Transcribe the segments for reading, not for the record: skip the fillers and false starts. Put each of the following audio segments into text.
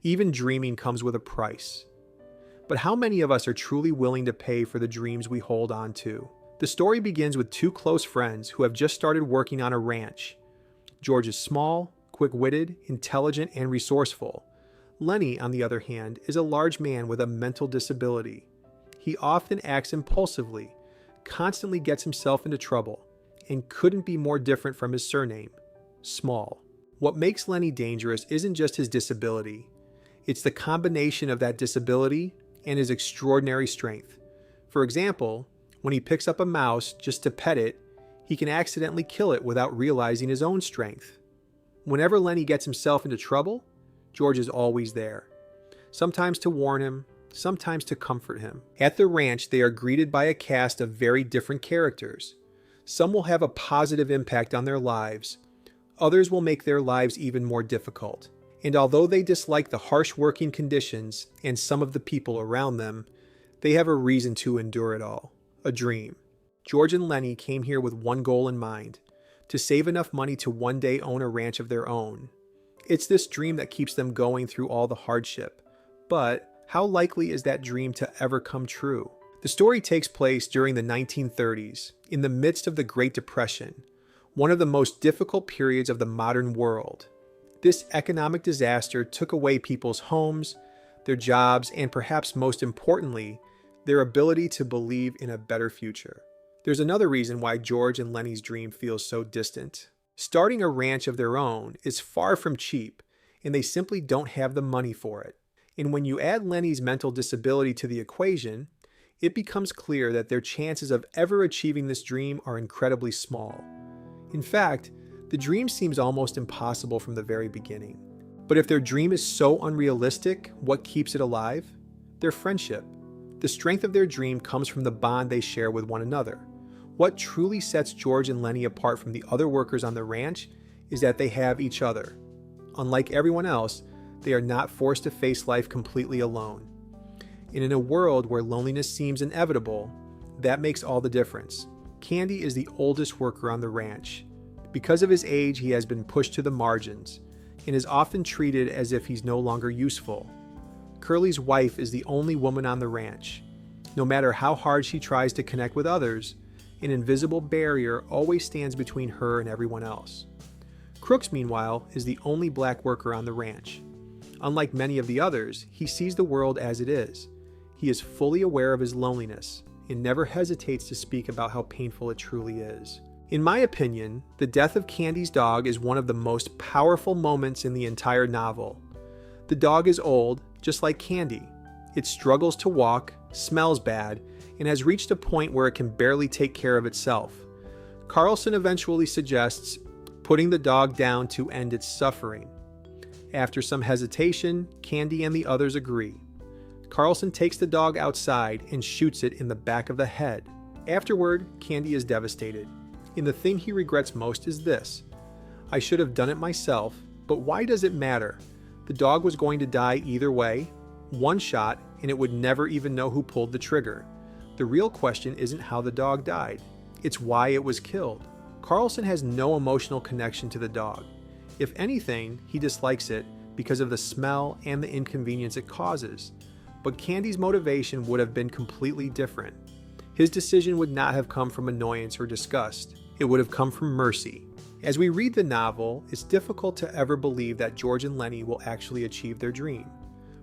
Even dreaming comes with a price. But how many of us are truly willing to pay for the dreams we hold on to? The story begins with two close friends who have just started working on a ranch. George is small, quick-witted, intelligent, and resourceful. Lennie, on the other hand, is a large man with a mental disability. He often acts impulsively, constantly gets himself into trouble, and couldn't be more different from his surname, Small. What makes Lennie dangerous isn't just his disability. It's the combination of that disability and his extraordinary strength. For example, when he picks up a mouse just to pet it, he can accidentally kill it without realizing his own strength. Whenever Lennie gets himself into trouble, George is always there. Sometimes to warn him, sometimes to comfort him. At the ranch, they are greeted by a cast of very different characters. Some will have a positive impact on their lives. Others will make their lives even more difficult. And although they dislike the harsh working conditions and some of the people around them, they have a reason to endure it all. A dream. George and Lennie came here with one goal in mind: to save enough money to one day own a ranch of their own. It's this dream that keeps them going through all the hardship. But how likely is that dream to ever come true? The story takes place during the 1930s, in the midst of the Great Depression, one of the most difficult periods of the modern world. This economic disaster took away people's homes, their jobs, and perhaps most importantly, their ability to believe in a better future. There's another reason why George and Lennie's dream feels so distant. Starting a ranch of their own is far from cheap, and they simply don't have the money for it. And when you add Lennie's mental disability to the equation, it becomes clear that their chances of ever achieving this dream are incredibly small. In fact, the dream seems almost impossible from the very beginning. But if their dream is so unrealistic, what keeps it alive? Their friendship. The strength of their dream comes from the bond they share with one another. What truly sets George and Lennie apart from the other workers on the ranch is that they have each other. Unlike everyone else, they are not forced to face life completely alone. And in a world where loneliness seems inevitable, that makes all the difference. Candy is the oldest worker on the ranch. Because of his age, he has been pushed to the margins and is often treated as if he's no longer useful. Curly's wife is the only woman on the ranch. No matter how hard she tries to connect with others, an invisible barrier always stands between her and everyone else. Crooks, meanwhile, is the only black worker on the ranch. Unlike many of the others, he sees the world as it is. He is fully aware of his loneliness and never hesitates to speak about how painful it truly is. In my opinion, the death of Candy's dog is one of the most powerful moments in the entire novel. The dog is old, just like Candy. It struggles to walk, smells bad, and has reached a point where it can barely take care of itself. Carlson eventually suggests putting the dog down to end its suffering. After some hesitation, Candy and the others agree. Carlson takes the dog outside and shoots it in the back of the head. Afterward, Candy is devastated. And the thing he regrets most is this: I should have done it myself, but why does it matter? The dog was going to die either way. One shot, and it would never even know who pulled the trigger. The real question isn't how the dog died. It's why it was killed. Carlson has no emotional connection to the dog. If anything, he dislikes it because of the smell and the inconvenience it causes. But Candy's motivation would have been completely different. His decision would not have come from annoyance or disgust. It would have come from mercy. As we read the novel, it's difficult to ever believe that George and Lennie will actually achieve their dream.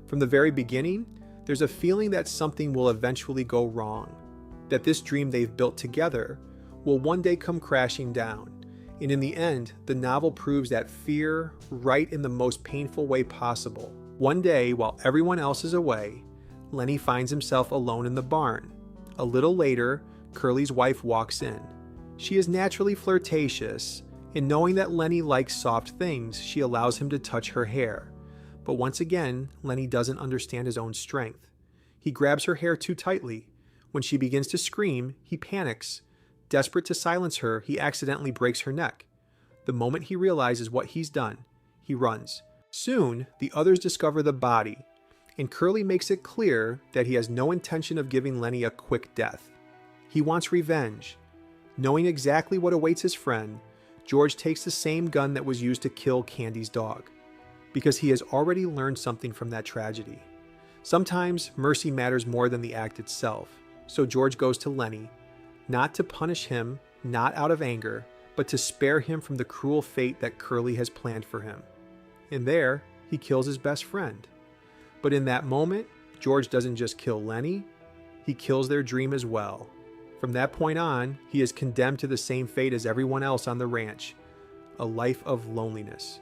From the very beginning, there's a feeling that something will eventually go wrong, that this dream they've built together will one day come crashing down. And in the end, the novel proves that fear right in the most painful way possible. One day, while everyone else is away, Lennie finds himself alone in the barn. A little later, Curly's wife walks in. She is naturally flirtatious, and knowing that Lennie likes soft things, she allows him to touch her hair. But once again, Lennie doesn't understand his own strength. He grabs her hair too tightly. When she begins to scream, he panics. Desperate to silence her, he accidentally breaks her neck. The moment he realizes what he's done, he runs. Soon, the others discover the body, and Curly makes it clear that he has no intention of giving Lennie a quick death. He wants revenge. Knowing exactly what awaits his friend, George takes the same gun that was used to kill Candy's dog. because he has already learned something from that tragedy. Sometimes mercy matters more than the act itself, so George goes to Lennie, not to punish him, not out of anger, but to spare him from the cruel fate that Curly has planned for him. And there, he kills his best friend. But in that moment, George doesn't just kill Lennie, he kills their dream as well. From that point on, he is condemned to the same fate as everyone else on the ranch, a life of loneliness.